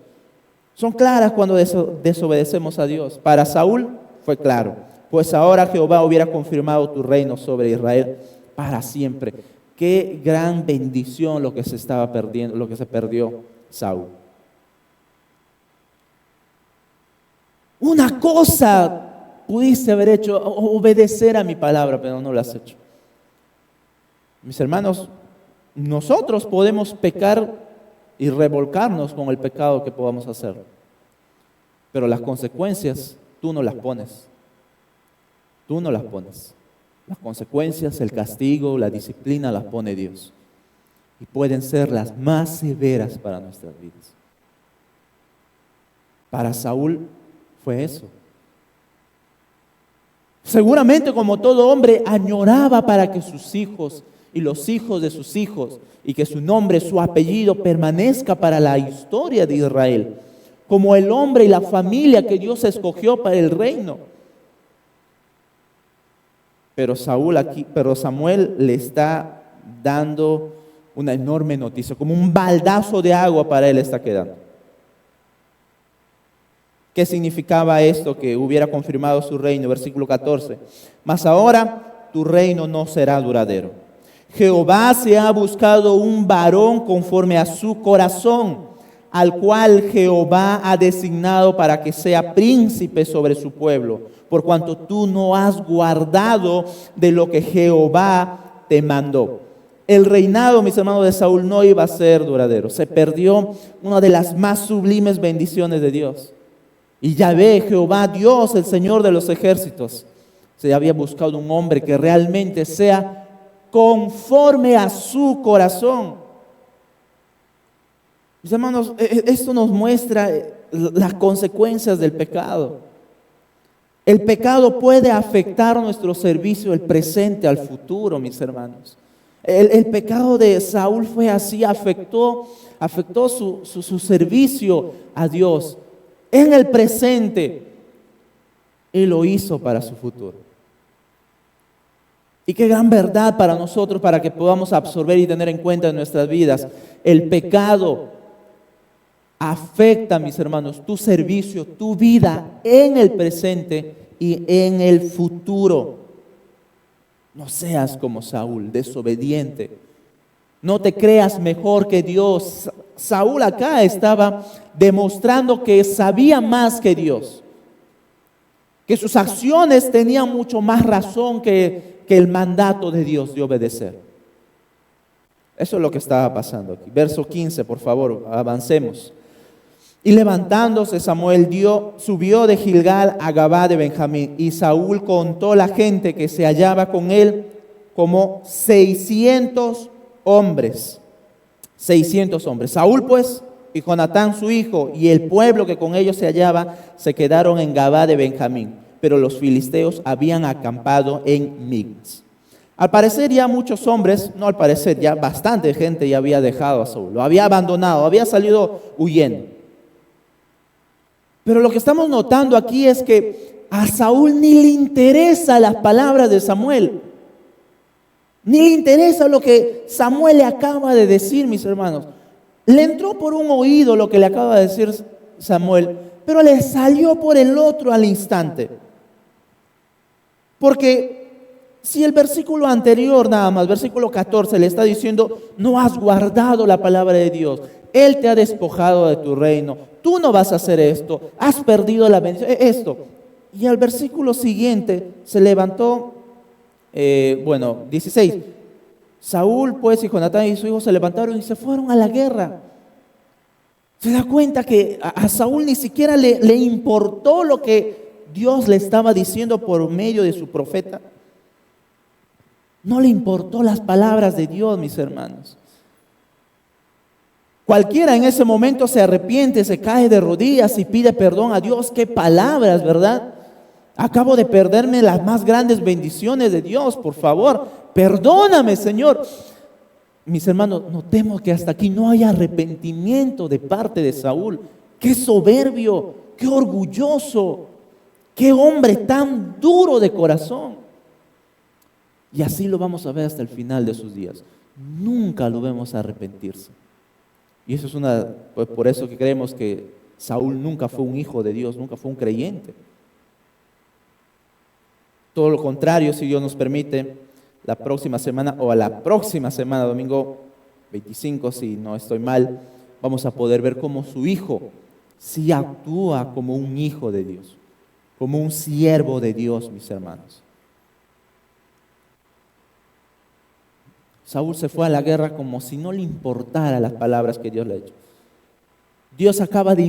B: Son claras cuando desobedecemos a Dios. Para Saúl fue claro. Pues ahora Jehová hubiera confirmado tu reino sobre Israel para siempre. Qué gran bendición lo que se estaba perdiendo, lo que se perdió Saúl. Una cosa pudiste haber hecho, obedecer a mi palabra, pero no lo has hecho. Mis hermanos, nosotros podemos pecar y revolcarnos con el pecado que podamos hacer, pero las consecuencias tú no las pones. Tú no las pones. Las consecuencias, el castigo, la disciplina las pone Dios. Y pueden ser las más severas para nuestras vidas. Para Saúl fue eso. Seguramente, como todo hombre, añoraba para que sus hijos y los hijos de sus hijos, y que su nombre, su apellido permanezca para la historia de Israel, como el hombre y la familia que Dios escogió para el reino. Pero Samuel le está dando una enorme noticia, como un baldazo de agua para él está quedando. ¿Qué significaba esto? Que hubiera confirmado su reino, versículo 14. Mas ahora tu reino no será duradero. Jehová se ha buscado un varón conforme a su corazón, al cual Jehová ha designado para que sea príncipe sobre su pueblo, por cuanto tú no has guardado de lo que Jehová te mandó. El reinado, mis hermanos, de Saúl no iba a ser duradero. Se perdió una de las más sublimes bendiciones de Dios. Y Yahvé, Jehová, Dios, el Señor de los ejércitos, se había buscado un hombre que realmente sea conforme a su corazón. Mis hermanos, esto nos muestra las consecuencias del pecado. El pecado puede afectar nuestro servicio, el presente al futuro, mis hermanos. El pecado de Saúl fue así, afectó su servicio a Dios. En el presente, Él lo hizo para su futuro. Y qué gran verdad para nosotros, para que podamos absorber y tener en cuenta en nuestras vidas. El pecado afecta, mis hermanos, tu servicio, tu vida en el presente y en el futuro. No seas como Saúl, desobediente. No te creas mejor que Dios. Saúl acá estaba demostrando que sabía más que Dios, que sus acciones tenían mucho más razón que el mandato de Dios de obedecer. Eso es lo que estaba pasando aquí. Verso 15, por favor, avancemos. Y levantándose Samuel subió de Gilgal a Gabá de Benjamín, y Saúl contó la gente que se hallaba con él como 600 hombres. 600 hombres. Saúl pues y Jonatán su hijo y el pueblo que con ellos se hallaba se quedaron en Gabá de Benjamín, pero los filisteos habían acampado en Migmas. Al parecer ya muchos hombres, no al parecer, ya bastante gente ya había dejado a Saúl, lo había abandonado, había salido huyendo. Pero lo que estamos notando aquí es que a Saúl ni le interesa las palabras de Samuel. Ni le interesa lo que Samuel le acaba de decir, mis hermanos. Le entró por un oído lo que le acaba de decir Samuel, pero le salió por el otro al instante. Porque si el versículo anterior nada más, versículo 14, le está diciendo, no has guardado la palabra de Dios, Él te ha despojado de tu reino, tú no vas a hacer esto, has perdido la bendición, esto. Y al versículo siguiente se levantó, 16, Saúl pues y Jonatán y su hijo se levantaron y se fueron a la guerra. Se da cuenta que a Saúl ni siquiera le importó lo que Dios le estaba diciendo por medio de su profeta. No le importó las palabras de Dios, mis hermanos. Cualquiera en ese momento se arrepiente, se cae de rodillas y pide perdón a Dios. Qué palabras, ¿verdad? Acabo de perderme las más grandes bendiciones de Dios, por favor, perdóname, Señor. Mis hermanos, notemos que hasta aquí no hay arrepentimiento de parte de Saúl. Qué soberbio, qué orgulloso, qué hombre tan duro de corazón. Y así lo vamos a ver hasta el final de sus días. Nunca lo vemos arrepentirse. Y eso es pues por eso que creemos que Saúl nunca fue un hijo de Dios, nunca fue un creyente. Todo lo contrario, si Dios nos permite, la próxima semana, domingo 25, si no estoy mal, vamos a poder ver cómo su hijo sí actúa como un hijo de Dios, como un siervo de Dios, mis hermanos. Saúl se fue a la guerra como si no le importara las palabras que Dios le ha hecho. Dios acaba de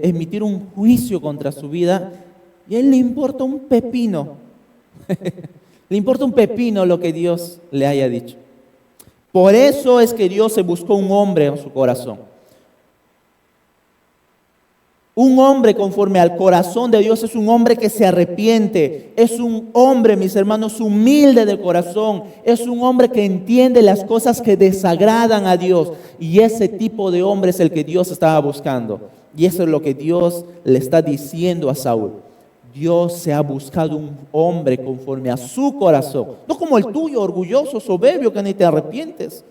B: emitir un juicio contra su vida y a él le importa un pepino. Le importa un pepino lo que Dios le haya dicho. Por eso es que Dios se buscó un hombre en su corazón. Un hombre conforme al corazón de Dios es un hombre que se arrepiente. Es un hombre, mis hermanos, humilde de corazón. Es un hombre que entiende las cosas que desagradan a Dios. Y ese tipo de hombre es el que Dios estaba buscando. Y eso es lo que Dios le está diciendo a Saúl. Dios se ha buscado un hombre conforme a su corazón. No como el tuyo, orgulloso, soberbio, que ni te arrepientes.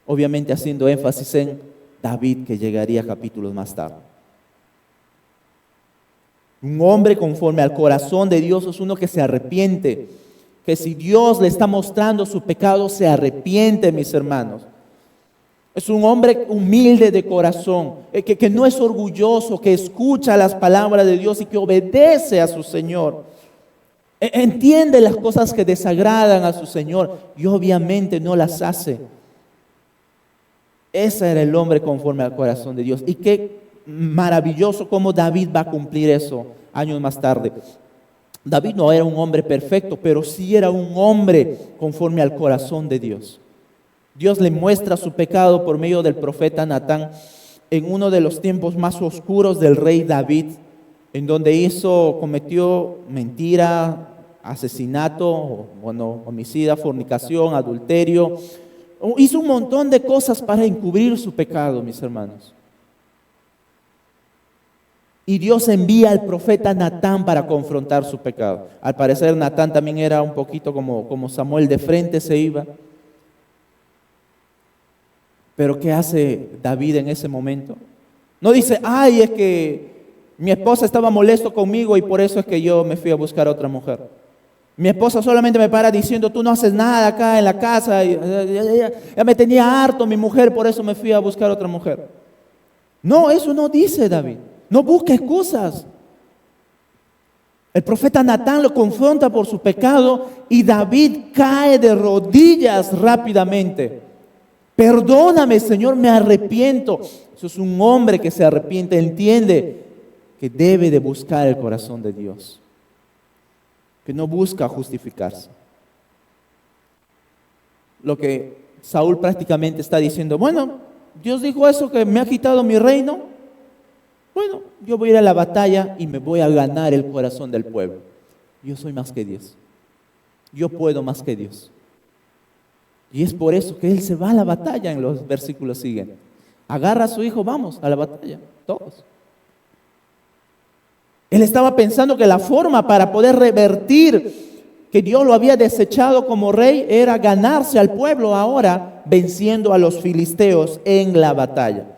B: Obviamente haciendo énfasis en David, que llegaría capítulos más tarde. Un hombre conforme al corazón de Dios es uno que se arrepiente, que si Dios le está mostrando su pecado, se arrepiente, mis hermanos. Es un hombre humilde de corazón, que no es orgulloso, que escucha las palabras de Dios y que obedece a su Señor. Entiende las cosas que desagradan a su Señor y obviamente no las hace. Ese era el hombre conforme al corazón de Dios. Y qué maravilloso cómo David va a cumplir eso años más tarde. David no era un hombre perfecto, pero sí era un hombre conforme al corazón de Dios. Dios le muestra su pecado por medio del profeta Natán en uno de los tiempos más oscuros del rey David, en donde cometió mentira, asesinato, homicida, fornicación, adulterio. Hizo un montón de cosas para encubrir su pecado, mis hermanos. Y Dios envía al profeta Natán para confrontar su pecado. Al parecer Natán también era un poquito como Samuel, de frente se iba. Pero ¿qué hace David en ese momento? No dice, ay, es que mi esposa estaba molesto conmigo y por eso es que yo me fui a buscar a otra mujer. Mi esposa solamente me para diciendo, tú no haces nada acá en la casa. Ya me tenía harto mi mujer, por eso me fui a buscar a otra mujer. No, eso no dice David. No busca excusas. El profeta Natán lo confronta por su pecado y David cae de rodillas rápidamente. Perdóname, Señor, me arrepiento. Eso es un hombre que se arrepiente, entiende que debe de buscar el corazón de Dios, que no busca justificarse. Lo que Saúl prácticamente está diciendo, bueno, Dios dijo eso, que me ha quitado mi reino. Bueno, yo voy a ir a la batalla y me voy a ganar el corazón del pueblo. Yo soy más que Dios. Yo puedo más que Dios. Y es por eso que él se va a la batalla en los versículos siguientes. Agarra a su hijo, vamos a la batalla, todos. Él estaba pensando que la forma para poder revertir que Dios lo había desechado como rey era ganarse al pueblo ahora venciendo a los filisteos en la batalla.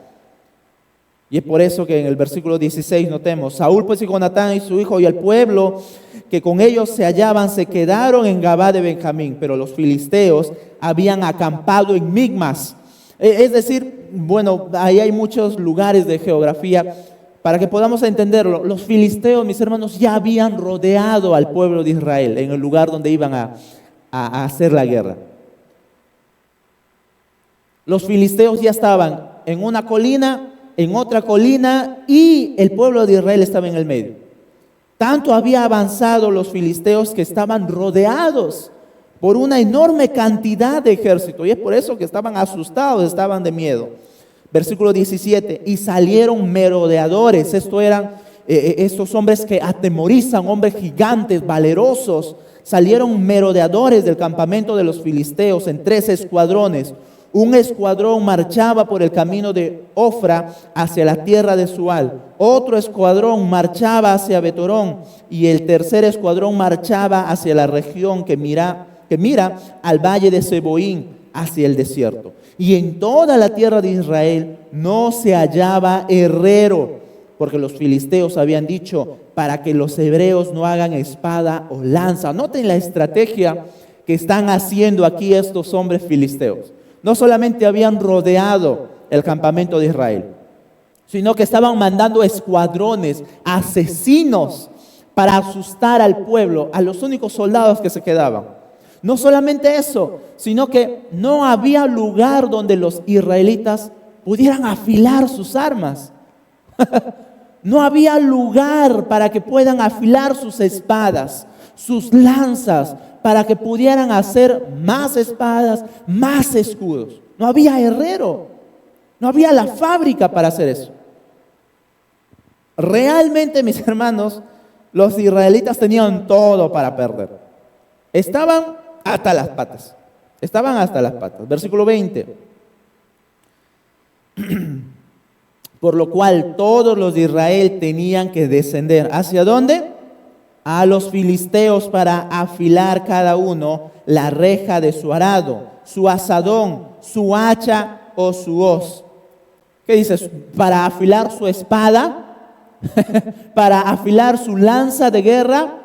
B: Y es por eso que en el versículo 16 notemos, Saúl pues y Jonatán y su hijo y el pueblo que con ellos se hallaban se quedaron en Gabá de Benjamín, pero los filisteos habían acampado en Migmas. Es decir, bueno, ahí hay muchos lugares de geografía para que podamos entenderlo. Los filisteos, mis hermanos, ya habían rodeado al pueblo de Israel en el lugar donde iban a hacer la guerra. Los filisteos ya estaban en una colina, en otra colina, y el pueblo de Israel estaba en el medio. Tanto había avanzado los filisteos que estaban rodeados por una enorme cantidad de ejército, y es por eso que estaban asustados, estaban de miedo. Versículo 17, y salieron merodeadores, estos hombres que atemorizan, hombres gigantes, valerosos, salieron merodeadores del campamento de los filisteos en 3 escuadrones. Un escuadrón marchaba por el camino de Ofra hacia la tierra de Sual. Otro escuadrón marchaba hacia Betorón. Y el tercer escuadrón marchaba hacia la región que mira al valle de Seboín, hacia el desierto. Y en toda la tierra de Israel no se hallaba herrero, porque los filisteos habían dicho, para que los hebreos no hagan espada o lanza. Noten la estrategia que están haciendo aquí estos hombres filisteos. No solamente habían rodeado el campamento de Israel, sino que estaban mandando escuadrones, asesinos, para asustar al pueblo, a los únicos soldados que se quedaban. No solamente eso, sino que no había lugar donde los israelitas pudieran afilar sus armas. No había lugar para que puedan afilar sus espadas, sus lanzas, para que pudieran hacer más espadas, más escudos. No había herrero, no había la fábrica para hacer eso. Realmente, mis hermanos, los israelitas tenían todo para perder. Estaban hasta las patas. Estaban hasta las patas. Versículo 20. Por lo cual todos los de Israel tenían que descender. ¿Hacia dónde? A los filisteos para afilar cada uno la reja de su arado, su azadón, su hacha o su hoz. ¿Qué dices? ¿Para afilar su espada? ¿Para afilar su lanza de guerra?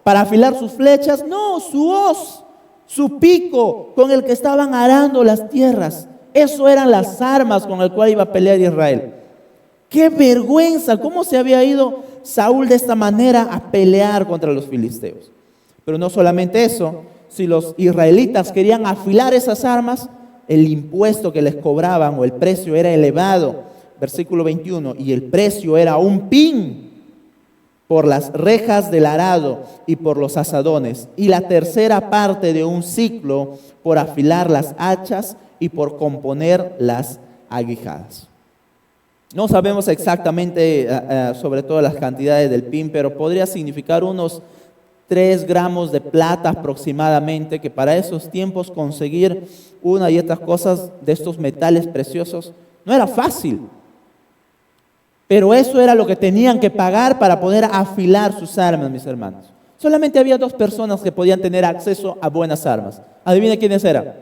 B: ¿Para afilar sus flechas? No, su hoz, su pico con el que estaban arando las tierras. Eso eran las armas con las cuales iba a pelear Israel. ¡Qué vergüenza! ¿Cómo se había ido Saúl de esta manera a pelear contra los filisteos? Pero no solamente eso, si los israelitas querían afilar esas armas, el impuesto que les cobraban o el precio era elevado. Versículo 21, y el precio era un pin por las rejas del arado y por los azadones, y la tercera parte de un siclo por afilar las hachas y por componer las aguijadas. No sabemos exactamente sobre todo las cantidades del pin, pero podría significar unos 3 gramos de plata aproximadamente, que para esos tiempos conseguir una y otras cosas de estos metales preciosos no era fácil. Pero eso era lo que tenían que pagar para poder afilar sus armas, mis hermanos. Solamente había 2 personas que podían tener acceso a buenas armas. Adivine quiénes eran.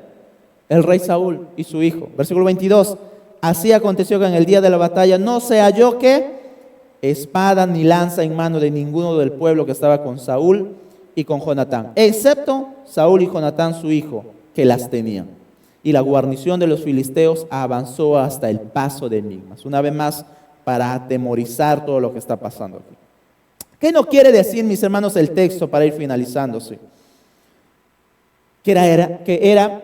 B: El rey Saúl y su hijo. Versículo 22. Así aconteció que en el día de la batalla no se halló que espada ni lanza en mano de ninguno del pueblo que estaba con Saúl y con Jonatán, excepto Saúl y Jonatán su hijo, que las tenían. Y la guarnición de los filisteos avanzó hasta el paso de Migmas. Una vez más, para atemorizar todo lo que está pasando aquí. ¿Qué no quiere decir, mis hermanos, el texto para ir finalizándose? Que era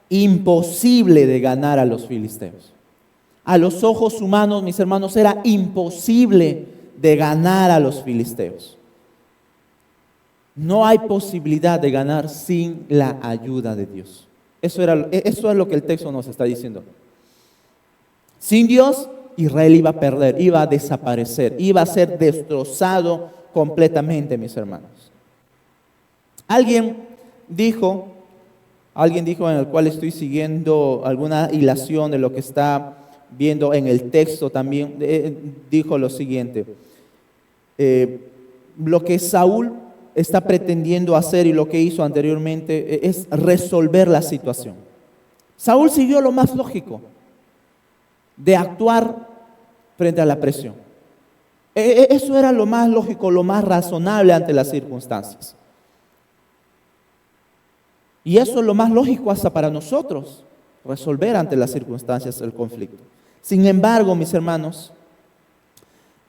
B: imposible de ganar a los filisteos. A los ojos humanos, mis hermanos, era imposible de ganar a los filisteos. No hay posibilidad de ganar sin la ayuda de Dios. Eso es lo que el texto nos está diciendo. Sin Dios, Israel iba a perder, iba a desaparecer, iba a ser destrozado completamente, mis hermanos. Alguien dijo en el cual estoy siguiendo alguna hilación de lo que está viendo en el texto también, dijo lo siguiente: lo que Saúl está pretendiendo hacer y lo que hizo anteriormente es resolver la situación. Saúl siguió lo más lógico de actuar frente a la presión. Eso era lo más lógico, lo más razonable ante las circunstancias. Y eso es lo más lógico hasta para nosotros, resolver ante las circunstancias el conflicto. Sin embargo, mis hermanos,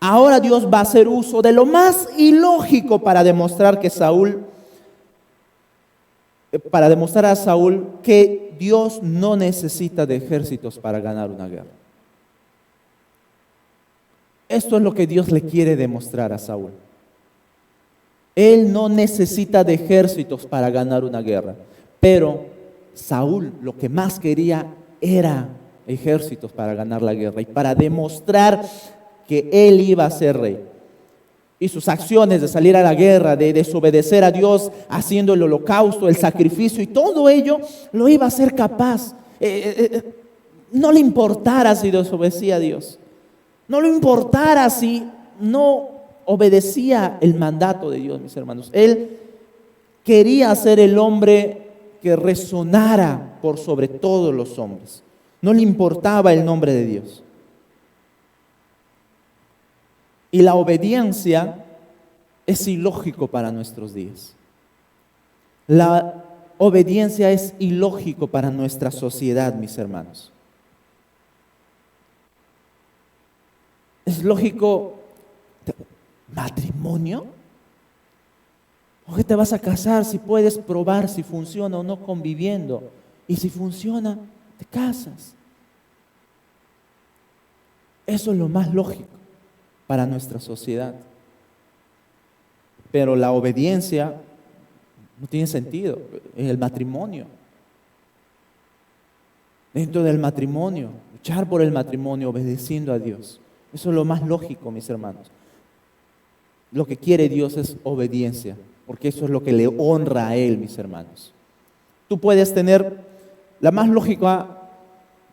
B: ahora Dios va a hacer uso de lo más ilógico para demostrar a Saúl que Dios no necesita de ejércitos para ganar una guerra. Esto es lo que Dios le quiere demostrar a Saúl. Él no necesita de ejércitos para ganar una guerra, pero Saúl lo que más quería era ejércitos para ganar la guerra y para demostrar que él iba a ser rey. Y sus acciones de salir a la guerra, de desobedecer a Dios, haciendo el holocausto, el sacrificio y todo ello, lo iba a ser capaz. No le importara si desobedecía a Dios. No le importara si no obedecía el mandato de Dios, mis hermanos. Él quería ser el hombre que resonara por sobre todos los hombres. No le importaba el nombre de Dios. Y la obediencia es ilógico para nuestros días. La obediencia es ilógico para nuestra sociedad, mis hermanos. Es lógico, matrimonio. ¿O qué te vas a casar si puedes probar si funciona o no conviviendo? Y si funciona, te casas. Eso es lo más lógico para nuestra sociedad. Pero la obediencia no tiene sentido en el matrimonio. Dentro del matrimonio, luchar por el matrimonio obedeciendo a Dios. Eso es lo más lógico, mis hermanos. Lo que quiere Dios es obediencia, porque eso es lo que le honra a Él, mis hermanos. Tú puedes tener la más lógica,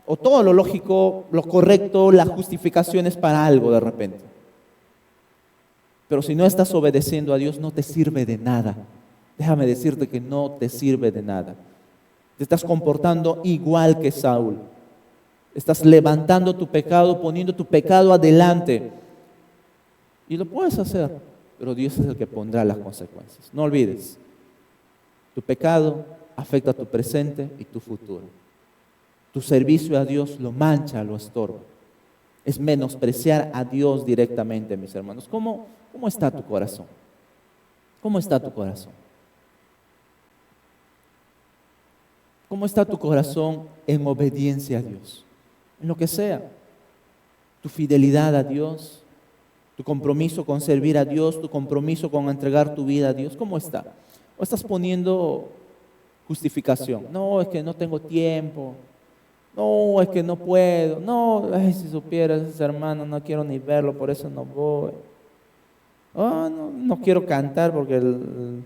B: o todo lo lógico, lo correcto, las justificaciones para algo de repente. Pero si no estás obedeciendo a Dios, no te sirve de nada. Déjame decirte que no te sirve de nada. Te estás comportando igual que Saúl. Estás levantando tu pecado, poniendo tu pecado adelante. Y lo puedes hacer, pero Dios es el que pondrá las consecuencias. No olvides, tu pecado afecta a tu presente y tu futuro. Tu servicio a Dios lo mancha, lo estorba. Es menospreciar a Dios directamente, mis hermanos. ¿Cómo está tu corazón? ¿Cómo está tu corazón? ¿Cómo está tu corazón en obediencia a Dios? En lo que sea. Tu fidelidad a Dios, tu compromiso con servir a Dios, tu compromiso con entregar tu vida a Dios, ¿cómo está? ¿O estás poniendo justificación? No, es que no tengo tiempo. No, es que no puedo. No, ay, si supieras, ese hermano, no quiero ni verlo, por eso no voy. Oh, no quiero cantar porque el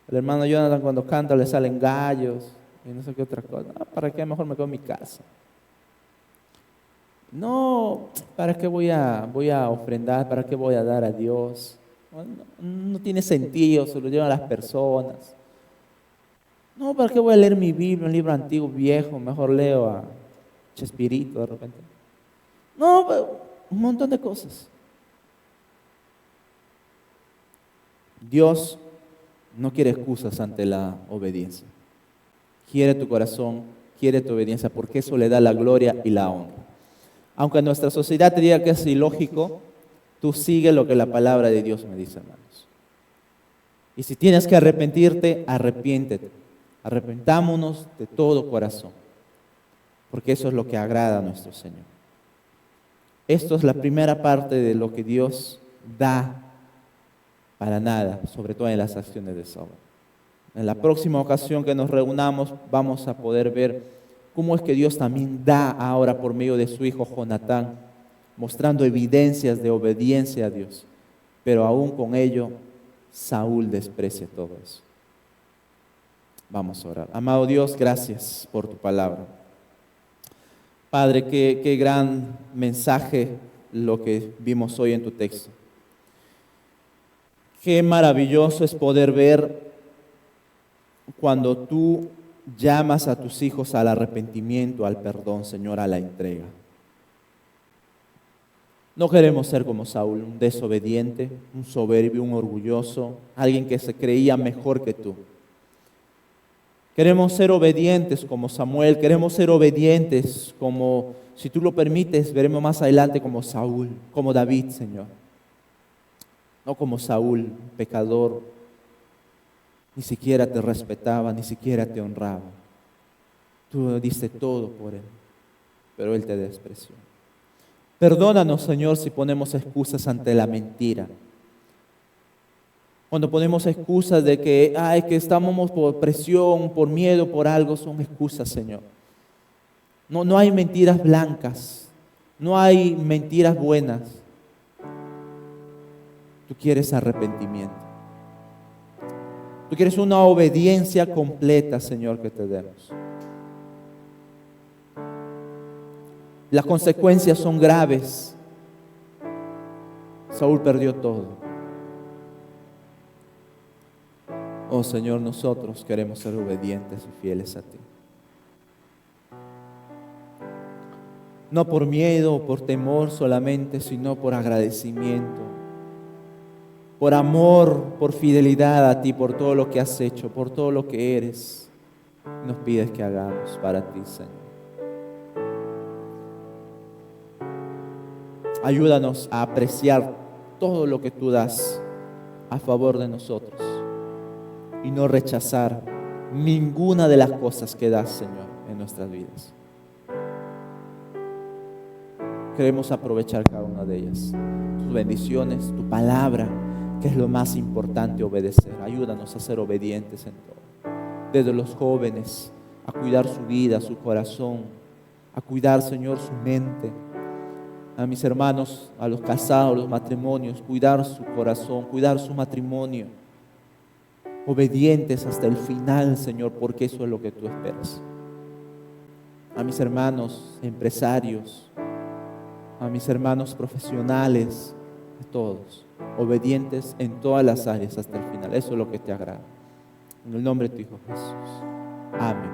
B: hermano Jonathan cuando canta le salen gallos y no sé qué otra cosa. ¿Para qué? Mejor me quedo en mi casa. No, ¿para qué voy a ofrendar? ¿Para qué voy a dar a Dios? No tiene sentido, se lo llevan las personas. No, ¿para qué voy a leer mi Biblia, un libro antiguo, viejo? Mejor leo a Chespirito de repente. No, un montón de cosas. Dios no quiere excusas ante la obediencia. Quiere tu corazón, quiere tu obediencia, porque eso le da la gloria y la honra. Aunque nuestra sociedad te diga que es ilógico, tú sigue lo que la palabra de Dios me dice, hermanos. Y si tienes que arrepentirte, arrepiéntete. Arrepentámonos de todo corazón, porque eso es lo que agrada a nuestro Señor. Esto es la primera parte de lo que Dios da para nada, sobre todo en las acciones de Saúl. En la próxima ocasión que nos reunamos vamos a poder ver cómo es que Dios también da ahora por medio de su hijo Jonatán, mostrando evidencias de obediencia a Dios, pero aún con ello Saúl desprecia todo eso. Vamos a orar. Amado Dios, gracias por tu palabra. Padre, qué gran mensaje lo que vimos hoy en tu texto. Qué maravilloso es poder ver cuando tú llamas a tus hijos al arrepentimiento, al perdón, Señor, a la entrega. No queremos ser como Saúl, un desobediente, un soberbio, un orgulloso, alguien que se creía mejor que tú. Queremos ser obedientes como Samuel, queremos ser obedientes como, si tú lo permites, veremos más adelante como Saúl, como David, Señor. No como Saúl, pecador, ni siquiera te respetaba, ni siquiera te honraba. Tú diste todo por él, pero él te despreció. Perdónanos, Señor, si ponemos excusas ante la mentira. Cuando ponemos excusas de que, que estamos por presión, por miedo, por algo, son excusas, Señor. No hay mentiras blancas, no hay mentiras buenas. Tú quieres arrepentimiento. Tú quieres una obediencia completa, Señor, que te demos. Las consecuencias son graves. Saúl perdió todo. Oh Señor, nosotros queremos ser obedientes y fieles a ti. No por miedo o por temor solamente, sino por agradecimiento, por amor, por fidelidad a ti, por todo lo que has hecho, por todo lo que eres. Nos pides que hagamos para ti, Señor. Ayúdanos a apreciar todo lo que tú das a favor de nosotros y no rechazar ninguna de las cosas que das, Señor, en nuestras vidas. Queremos aprovechar cada una de ellas, tus bendiciones, tu palabra, que es lo más importante, obedecer. Ayúdanos a ser obedientes en todo. Desde los jóvenes, a cuidar su vida, su corazón, a cuidar, Señor, su mente. a mis hermanos, a los casados, los matrimonios, cuidar su corazón, cuidar su matrimonio. Obedientes hasta el final, Señor, porque eso es lo que tú esperas. A mis hermanos empresarios, a mis hermanos profesionales, a todos, obedientes en todas las áreas hasta el final. Eso es lo que te agrada. En el nombre de tu Hijo Jesús. Amén.